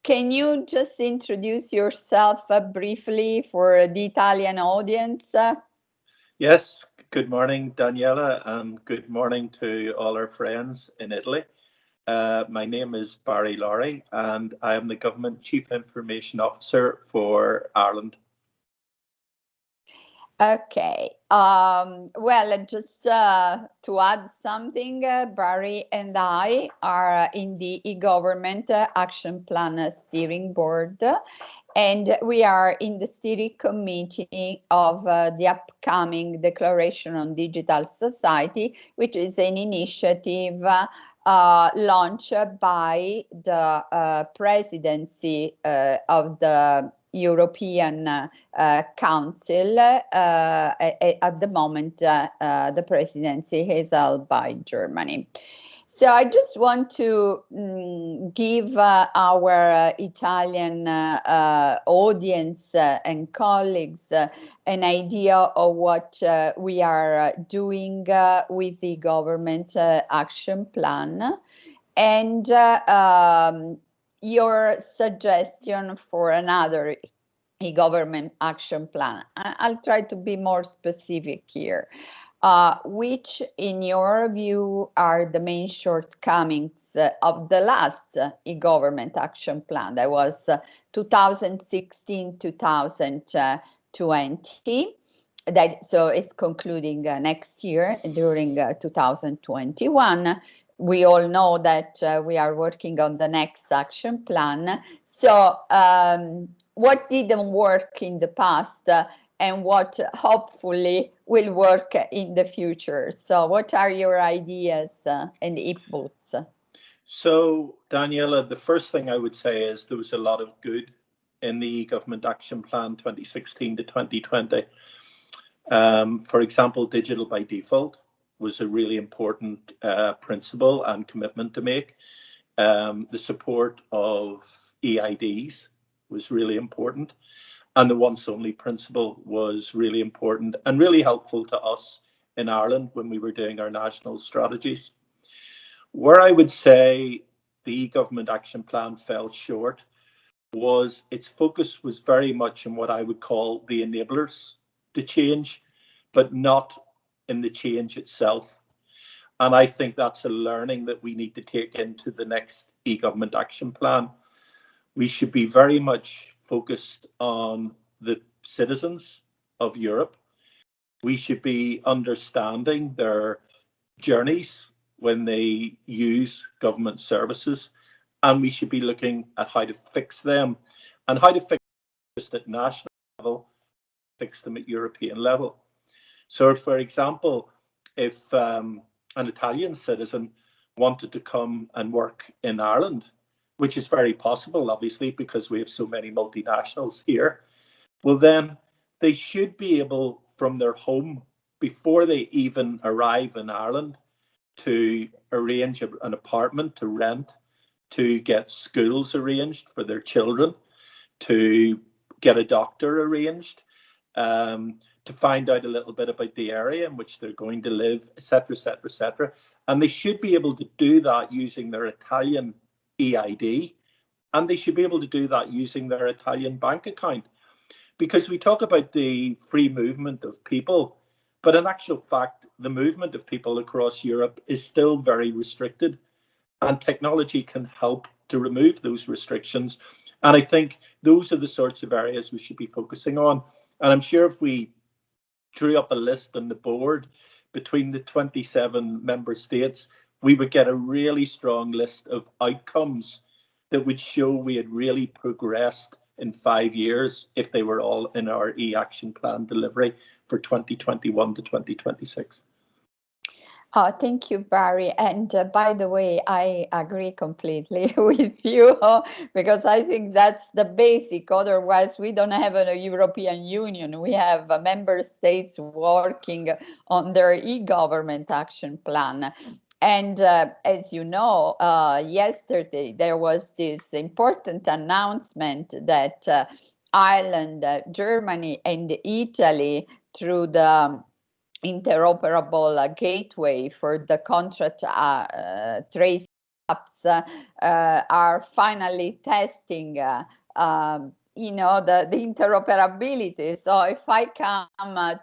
Can you just introduce yourself briefly for the Italian audience? Yes, good morning, Daniela, and good morning to all our friends in Italy. My name is Barry Lowry, and I am the Government Chief Information Officer for Ireland. Okay. Well, just to add something, Barry and I are in the eGovernment Action Plan Steering Board, and we are in the steering committee of the upcoming Declaration on Digital Society, which is an initiative launched by the presidency of the European Council. At the moment, the presidency is held by Germany. So I just want to give our Italian audience and colleagues an idea of what we are doing with the government action plan, and your suggestion for another e-government action plan. I'll try to be more specific here. Which, in your view, are the main shortcomings of the last e-government action plan? That was 2016-2020. So it's concluding next year during 2021. We all know that we are working on the next action plan. So what didn't work in the past and what hopefully will work in the future? So what are your ideas and inputs? So, Daniela, the first thing I would say is there was a lot of good in the Government Action Plan 2016 to 2020. For example, digital by default was a really important principle and commitment to make. The support of EIDs was really important. And the once only principle was really important and really helpful to us in Ireland when we were doing our national strategies. Where I would say the government action plan fell short was its focus was very much on what I would call the enablers to change, but not in the change itself. And I think that's a learning that we need to take into the next e-government action plan. We should be very much focused on the citizens of Europe. We should be understanding their journeys when they use government services, and we should be looking at how to fix them and how to fix them just at national level, fix them at European level. So, for example, if an Italian citizen wanted to come and work in Ireland, which is very possible, obviously, because we have so many multinationals here, well, then they should be able, from their home, before they even arrive in Ireland, to arrange an apartment to rent, to get schools arranged for their children, to get a doctor arranged, to find out a little bit about the area in which they're going to live, etc., etc., etc. And they should be able to do that using their Italian EID, and they should be able to do that using their Italian bank account. Because we talk about the free movement of people, but in actual fact, the movement of people across Europe is still very restricted, and technology can help to remove those restrictions. And I think those are the sorts of areas we should be focusing on. And I'm sure if we drew up a list on the board between the 27 member states, we would get a really strong list of outcomes that would show we had really progressed in 5 years if they were all in our e-action plan delivery for 2021 to 2026. Thank you, Barry. And by the way, I agree completely with you because I think that's the basic. Otherwise, we don't have a European Union. We have member states working on their e-government action plan. And as you know, yesterday there was this important announcement that Ireland, Germany, and Italy, through the interoperable gateway for the contract tracing apps are finally testing the interoperability. So if I come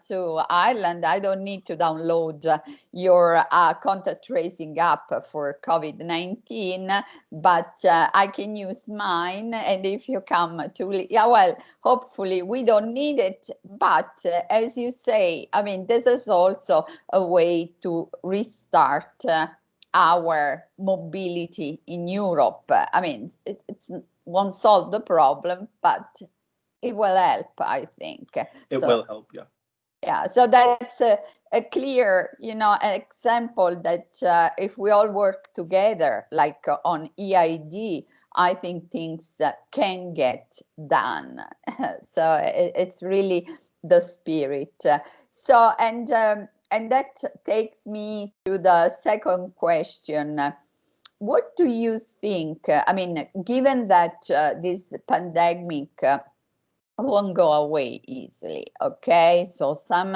to Ireland, I don't need to download your contact tracing app for COVID-19, but I can use mine. And if you come to, hopefully we don't need it. But as you say, I mean, this is also a way to restart our mobility in Europe. I mean, it's won't solve the problem, but it will help, I think. It will help, yeah. Yeah, so that's a clear, an example that if we all work together, like on EID, I think things can get done. So it's really the spirit. So, and that takes me to the second question. What do you think? I mean, given that this pandemic won't go away easily, okay? So some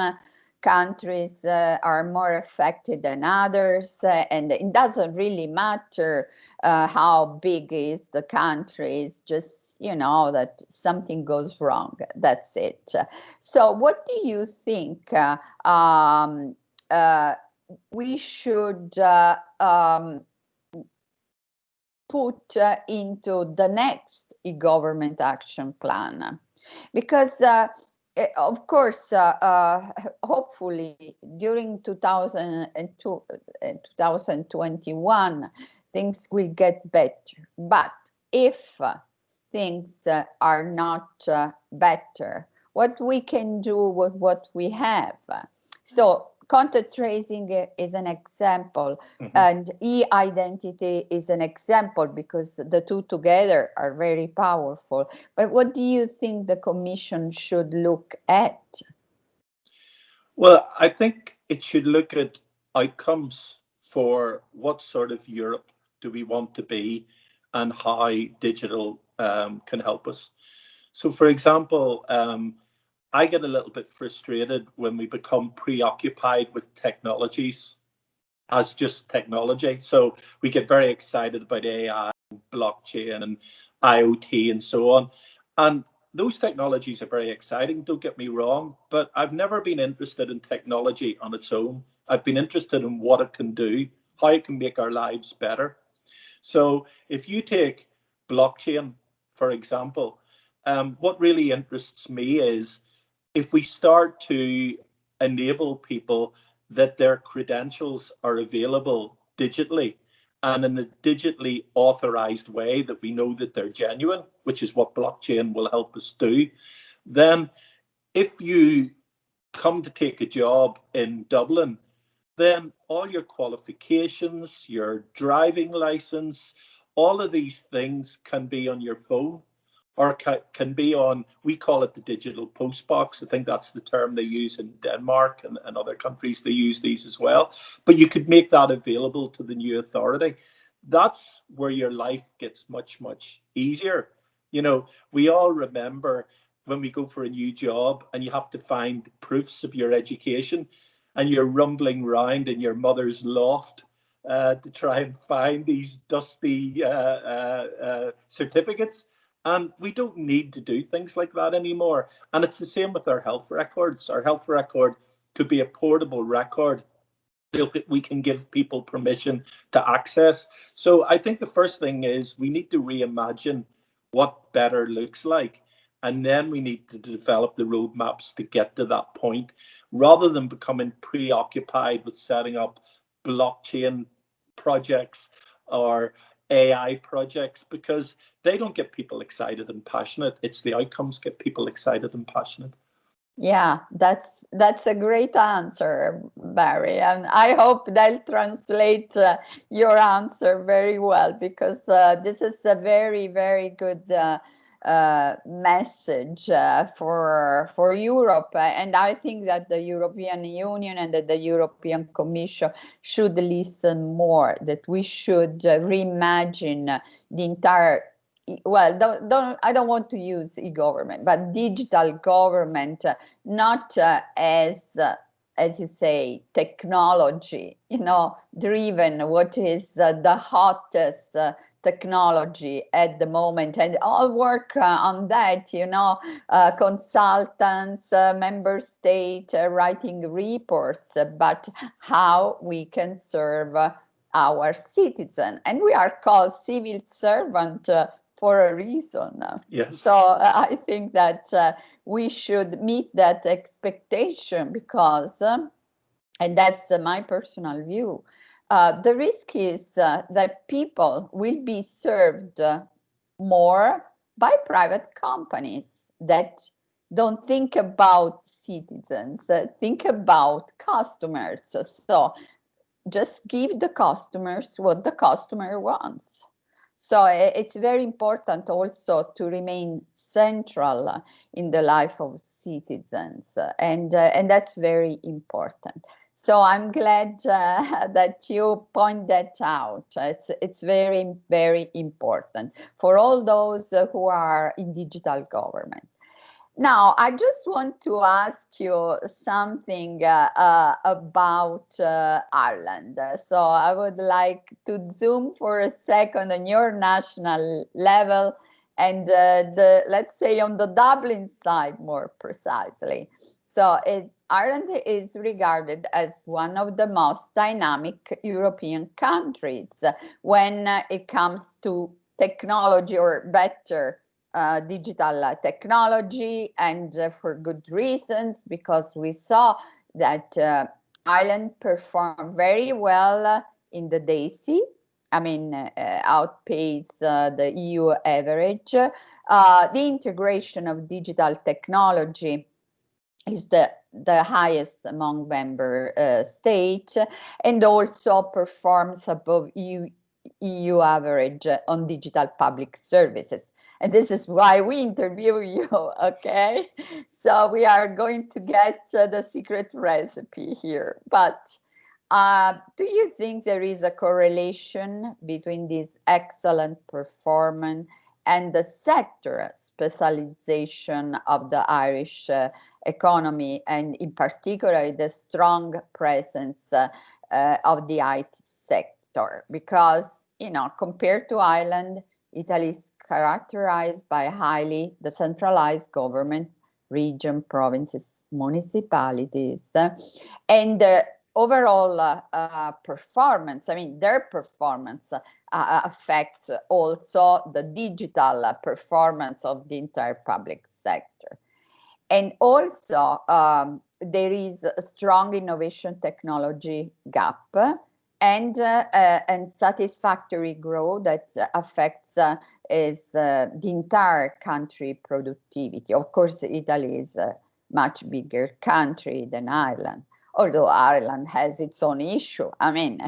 countries are more affected than others, and it doesn't really matter how big is the country. It's just, that something goes wrong. That's it. So what do you think we should put into the next e-government action plan? Because of course, hopefully during 2021, things will get better. But if things are not better, what we can do with what we have. So contact tracing is an example, and e-identity is an example, because the two together are very powerful. But what do you think the Commission should look at? Well, I think it should look at outcomes for what sort of Europe do we want to be and how digital can help us. So, for example, I get a little bit frustrated when we become preoccupied with technologies as just technology. So we get very excited about AI, blockchain, and IoT, and so on. And those technologies are very exciting, don't get me wrong, but I've never been interested in technology on its own. I've been interested in what it can do, how it can make our lives better. So if you take blockchain, for example, what really interests me is if we start to enable people that their credentials are available digitally and in a digitally authorized way that we know that they're genuine, which is what blockchain will help us do, then if you come to take a job in Dublin, then all your qualifications, your driving license, all of these things can be on your phone or can be on, we call it the digital post box. I think that's the term they use in Denmark and other countries. They use these as well. But you could make that available to the new authority. That's where your life gets much, much easier. We all remember when we go for a new job and you have to find proofs of your education and you're rumbling around in your mother's loft to try and find these dusty certificates. And we don't need to do things like that anymore. And it's the same with our health records. Our health record could be a portable record that we can give people permission to access. So I think the first thing is we need to reimagine what better looks like. And then we need to develop the roadmaps to get to that point, rather than becoming preoccupied with setting up blockchain projects or AI projects, because they don't get people excited and passionate. It's the outcomes get people excited and passionate. Yeah, that's a great answer, Barry, and I hope they'll translate your answer very well, because this is a very, very good message for Europe, and I think that the European Union and that the European Commission should listen more. That we should reimagine the entire. Well, I don't want to use e-government, but digital government, not as as you say, technology, driven, what is the hottest technology at the moment, and all work on that, consultants, member state writing reports, but how we can serve our citizen. And we are called civil servant for a reason. Yes. So I think that we should meet that expectation because, and that's my personal view, the risk is that people will be served more by private companies that don't think about citizens, think about customers. So just give the customers what the customer wants. So it's very important also to remain central in the life of citizens, and that's very important. So I'm glad that you point that out. It's very, very important for all those who are in digital government. Now, I just want to ask you something about Ireland. So I would like to zoom for a second on your national level and let's say on the Dublin side more precisely. So Ireland is regarded as one of the most dynamic European countries when it comes to technology, or better, digital technology, and for good reasons, because we saw that Ireland performed very well in the DAISY. I mean, outpace the EU average. The integration of digital technology is the highest among member states, and also performs above EU average on digital public services. And this is why we interview you, okay? So we are going to get the secret recipe here. But do you think there is a correlation between this excellent performance and the sector specialization of the Irish economy, and in particular the strong presence of the IT sector? Because, compared to Ireland, Italy is characterized by highly decentralized government, region, provinces, municipalities, and overall performance, I mean, their performance affects also the digital performance of the entire public sector. And also, there is a strong innovation technology gap, and satisfactory growth that affects is the entire country productivity. Of course, Italy is a much bigger country than Ireland, although Ireland has its own issue. I mean,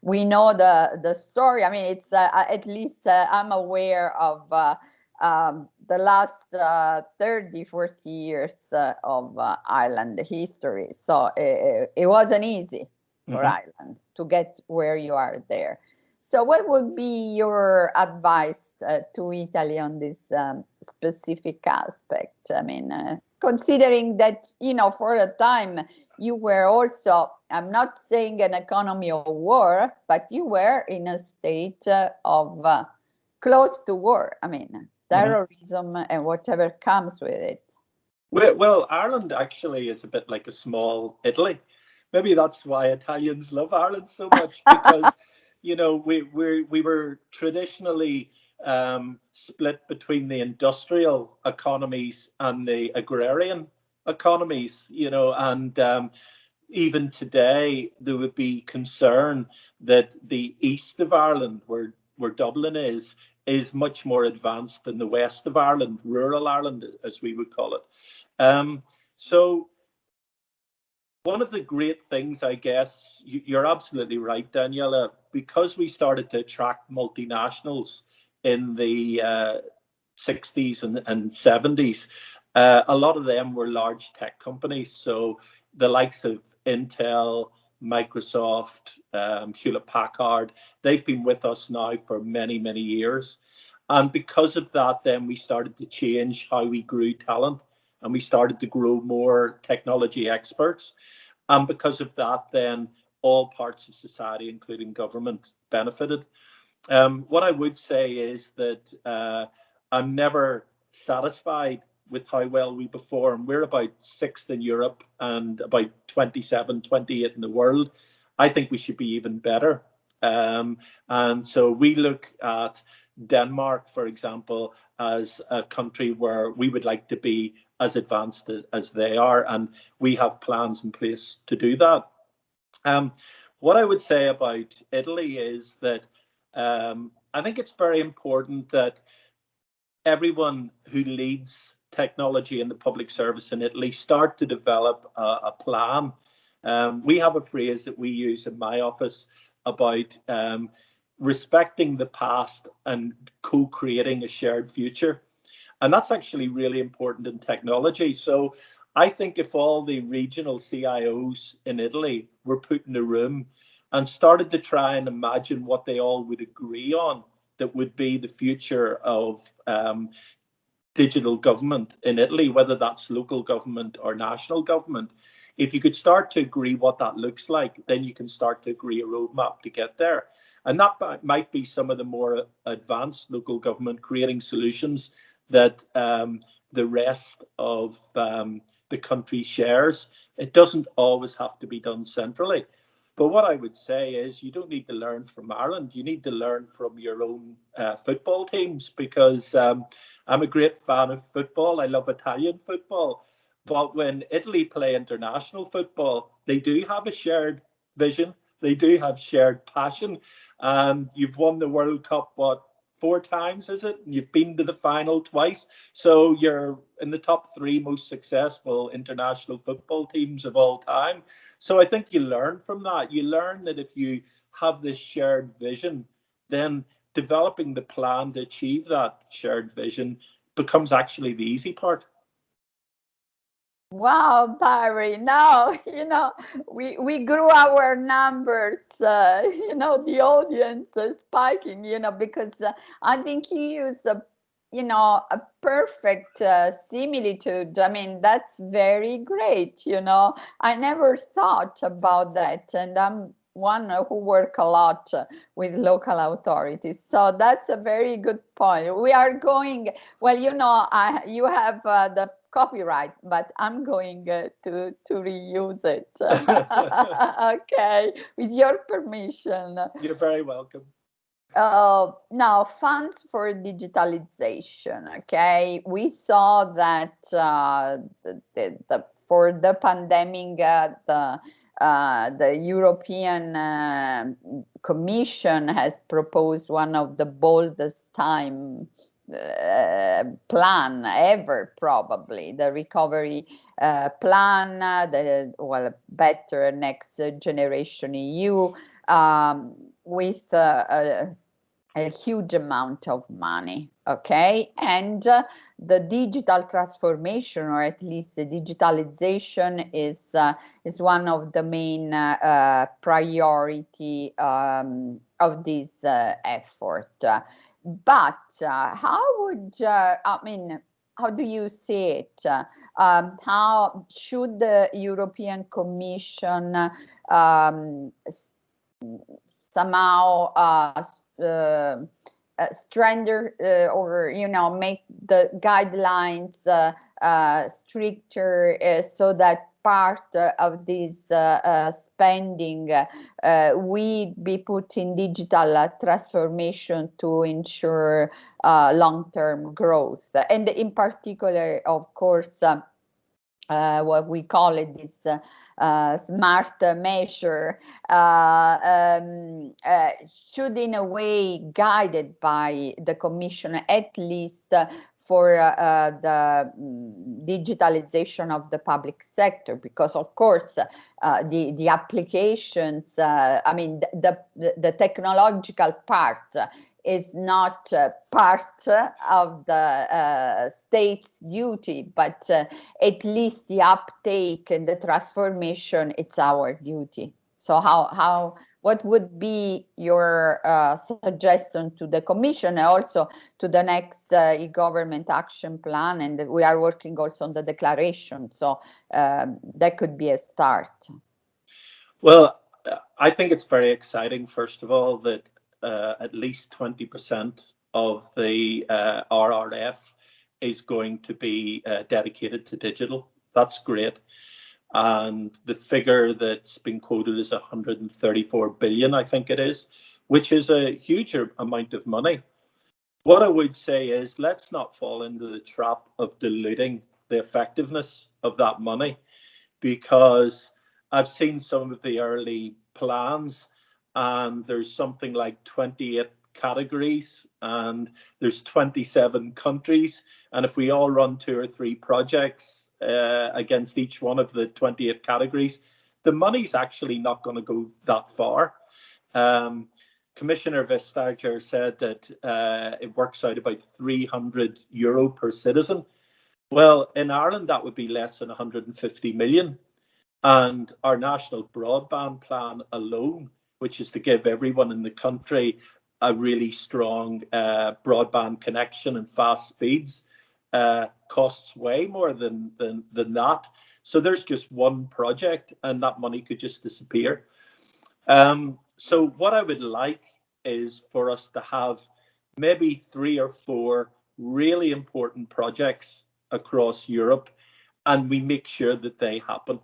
we know the story. I mean, it's at least I'm aware of the last 30, 40 years of Ireland history. So it wasn't easy for Ireland to get where you are there. So what would be your advice to Italy on this specific aspect? I mean, considering that, for a time you were also, I'm not saying an economy of war, but you were in a state of close to war. I mean, terrorism and whatever comes with it. Well, Ireland actually is a bit like a small Italy. Maybe that's why Italians love Ireland so much, because we were traditionally split between the industrial economies and the agrarian economies, and even today there would be concern that the east of Ireland, where Dublin is much more advanced than the west of Ireland, rural Ireland, as we would call it. So one of the great things, I guess, you're absolutely right, Daniela, because we started to attract multinationals in the 60s and 70s, a lot of them were large tech companies. So the likes of Intel, Microsoft, Hewlett Packard, they've been with us now for many, many years. And because of that, then we started to change how we grew talent, and we started to grow more technology experts. And because of that, then all parts of society, including government, benefited. What I would say is that I'm never satisfied with how well we perform. We're about 6th in Europe and about 27, 28 in the world. I think we should be even better. And so we look at Denmark, for example, as a country where we would like to be as advanced as they are, and we have plans in place to do that. What I would say about Italy is that I think it's very important that everyone who leads technology in the public service in Italy start to develop a plan. We have a phrase that we use in my office about respecting the past and co-creating a shared future. And that's actually really important in technology. So I think if all the regional CIOs in Italy were put in a room and started to try and imagine what they all would agree on that would be the future of digital government in Italy, whether that's local government or national government, if you could start to agree what that looks like, then you can start to agree a roadmap to get there. And that might be some of the more advanced local government creating solutions that the rest of the country shares. It doesn't always have to be done centrally. But what I would say is you don't need to learn from Ireland. You need to learn from your own football teams, because I'm a great fan of football. I love Italian football. But when Italy play international football, they do have a shared vision. They do have shared passion. And you've won the World Cup, what, 4 times, is it? And you've been to the final twice. So you're in the top 3 most successful international football teams of all time. So I think you learn from that. You learn that if you have this shared vision, then developing the plan to achieve that shared vision becomes actually the easy part. Wow, Barry, now, we grew our numbers, the audience is spiking, because I think you use a perfect similitude. I mean, that's very great, I never thought about that. And I'm one who work a lot with local authorities. So that's a very good point. We are going, well, you have the copyright, but I'm going to reuse it. Okay, with your permission. You're very welcome. Now, funds for digitalization. Okay, we saw that for the pandemic, the European Commission has proposed one of the boldest time plan ever, probably the recovery plan, better next generation EU, with a huge amount of money, okay? And the digital transformation, or at least the digitalization, is one of the main priority of this effort. But how do you see it? How should the European Commission somehow strengthen or make the guidelines stricter, so that part of this spending we be put in digital transformation to ensure long-term growth, and in particular, of course, what we call it, this smart measure should in a way guided by the Commission, at least for the digitalization of the public sector, because of course the applications, the technological part is not part of the state's duty, but at least the uptake and the transformation, it's our duty. So what would be your suggestion to the Commission, and also to the next e-government action plan? And we are working also on the declaration, so that could be a start. Well, I think it's very exciting, first of all, that at least 20% of the RRF is going to be dedicated to digital. That's great. And the figure that's been quoted is 134 billion, I think it is, which is a huge amount of money. What I would say is let's not fall into the trap of diluting the effectiveness of that money, because I've seen some of the early plans and there's something like 28 categories and there's 27 countries. And if we all run 2 or 3 projects against each one of the 28 categories, the money's actually not going to go that far. Commissioner Vestager said that it works out about €300 per citizen. Well, in Ireland, that would be less than 150 million. And our national broadband plan alone, which is to give everyone in the country a really strong broadband connection and fast speeds, costs way more than that. So there's just one project and that money could just disappear. So what I would like is for us to have maybe 3 or 4 really important projects across Europe, and we make sure that they happen.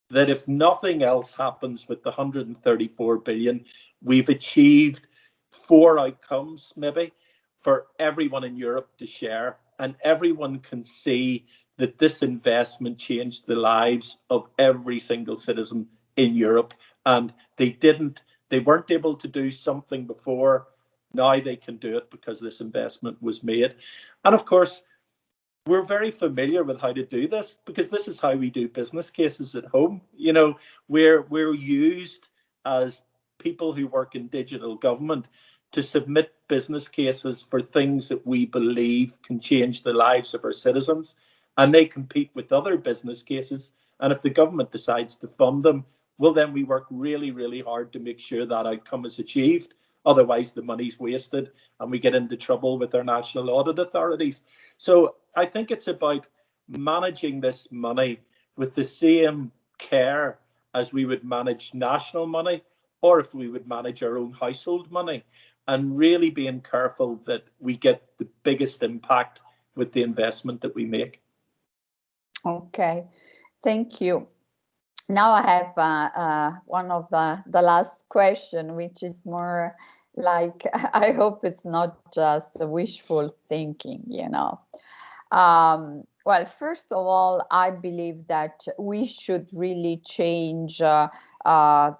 That if nothing else happens with the 134 billion, we've achieved 4 outcomes maybe for everyone in Europe to share, and everyone can see that this investment changed the lives of every single citizen in Europe. And they weren't able to do something before. Now they can do it because this investment was made. And of course, we're very familiar with how to do this because this is how we do business cases at home. You know, we're used as people who work in digital government to submit business cases for things that we believe can change the lives of our citizens, and they compete with other business cases. And if the government decides to fund them, well, then we work really, really hard to make sure that outcome is achieved. Otherwise, the money's wasted and we get into trouble with our national audit authorities. So I think it's about managing this money with the same care as we would manage national money, or if we would manage our own household money, and really being careful that we get the biggest impact with the investment that we make. Okay, thank you. Now I have one of the last question, which is more like, I hope it's not just wishful thinking, you know. Well, first of all, I believe that we should really change the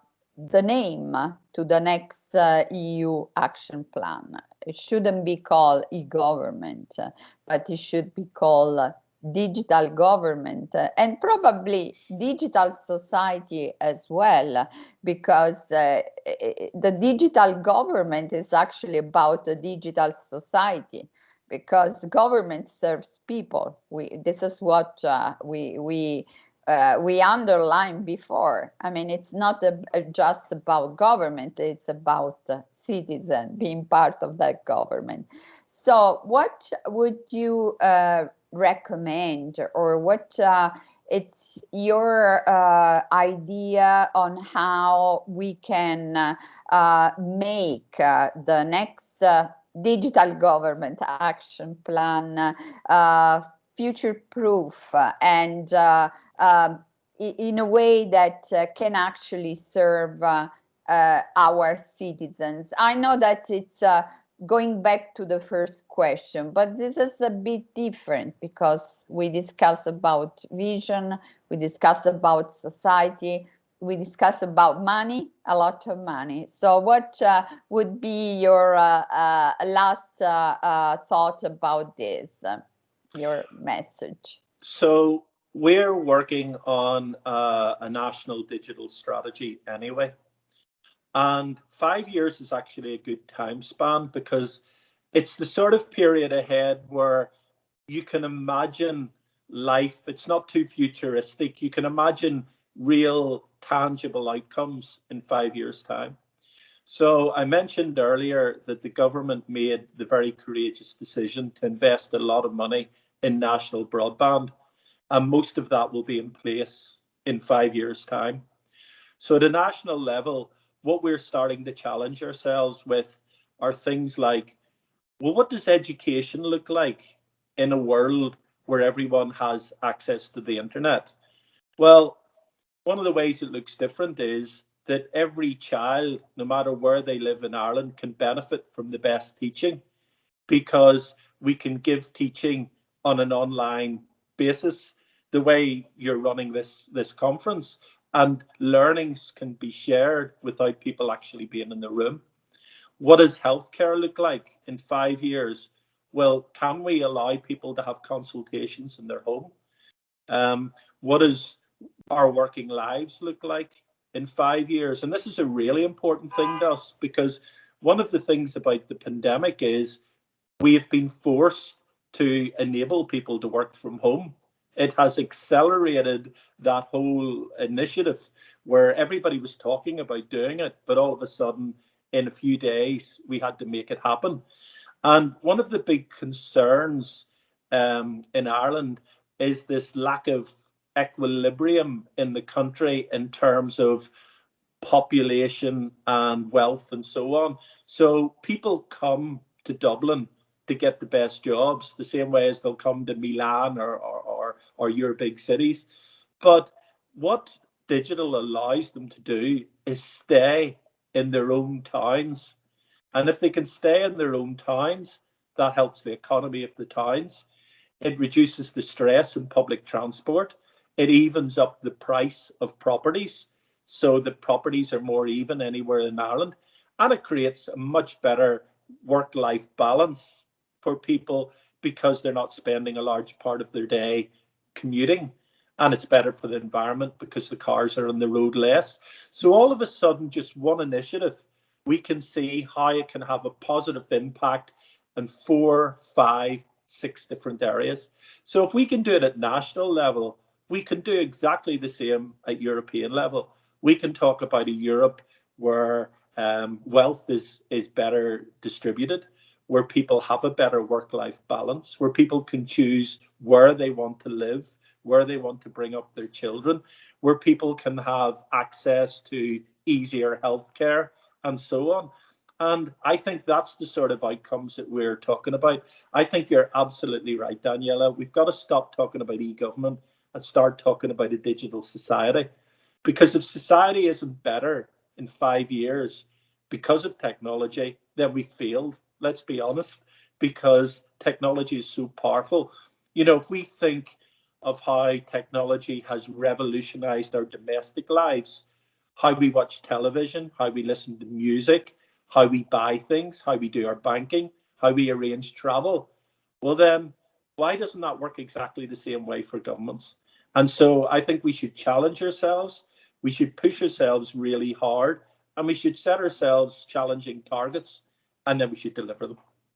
name to the next EU action plan. It shouldn't be called e-government, but it should be called digital government, and probably digital society as well, because the digital government is actually about a digital society, because government serves people. This is what we underlined before. I mean, it's not just about government, it's about citizen being part of that government. So what would you recommend, or what it's your idea on how we can make the next digital government action plan future-proof and in a way that can actually serve our citizens? I know that it's going back to the first question, but this is a bit different because we discuss about vision, we discuss about society, we discuss about money, a lot of money. So what would be your last thought about this, your message? So we're working on a national digital strategy anyway. And 5 years is actually a good time span because it's the sort of period ahead where you can imagine life. It's not too futuristic. You can imagine real tangible outcomes in 5 years' time. So I mentioned earlier that the government made the very courageous decision to invest a lot of money in national broadband, and most of that will be in place in 5 years' time. So at a national level, what we're starting to challenge ourselves with are things like, well, what does education look like in a world where everyone has access to the internet? Well, one of the ways it looks different is that every child, no matter where they live in Ireland, can benefit from the best teaching, because we can give teaching on an online basis, the way you're running this conference, and learnings can be shared without people actually being in the room. What does healthcare look like in 5 years? Well, can we allow people to have consultations in their home? What does our working lives look like in 5 years? And this is a really important thing to us, because one of the things about the pandemic is we have been forced to enable people to work from home. It has accelerated that whole initiative where everybody was talking about doing it, but all of a sudden, in a few days, we had to make it happen. And one of the big concerns in Ireland is this lack of equilibrium in the country in terms of population and wealth and so on. So people come to Dublin to get the best jobs, the same way as they'll come to Milan or your big cities. But what digital allows them to do is stay in their own towns. And if they can stay in their own towns, that helps the economy of the towns. It reduces the stress in public transport. It evens up the price of properties, so the properties are more even anywhere in Ireland. And it creates a much better work-life balance for people, because they're not spending a large part of their day commuting. And it's better for the environment because the cars are on the road less. So all of a sudden, just one initiative, we can see how it can have a positive impact in 4, 5, 6 different areas. So if we can do it at national level, we can do exactly the same at European level. We can talk about a Europe where wealth is better distributed, where people have a better work-life balance, where people can choose where they want to live, where they want to bring up their children, where people can have access to easier healthcare and so on. And I think that's the sort of outcomes that we're talking about. I think you're absolutely right, Daniela. We've got to stop talking about e-government and start talking about a digital society. Because if society isn't better in 5 years because of technology, then we failed. Let's be honest, because technology is so powerful. You know, if we think of how technology has revolutionized our domestic lives, how we watch television, how we listen to music, how we buy things, how we do our banking, how we arrange travel, well then, why doesn't that work exactly the same way for governments? And so I think we should challenge ourselves, we should push ourselves really hard, and we should set ourselves challenging targets, and then we should deliver them.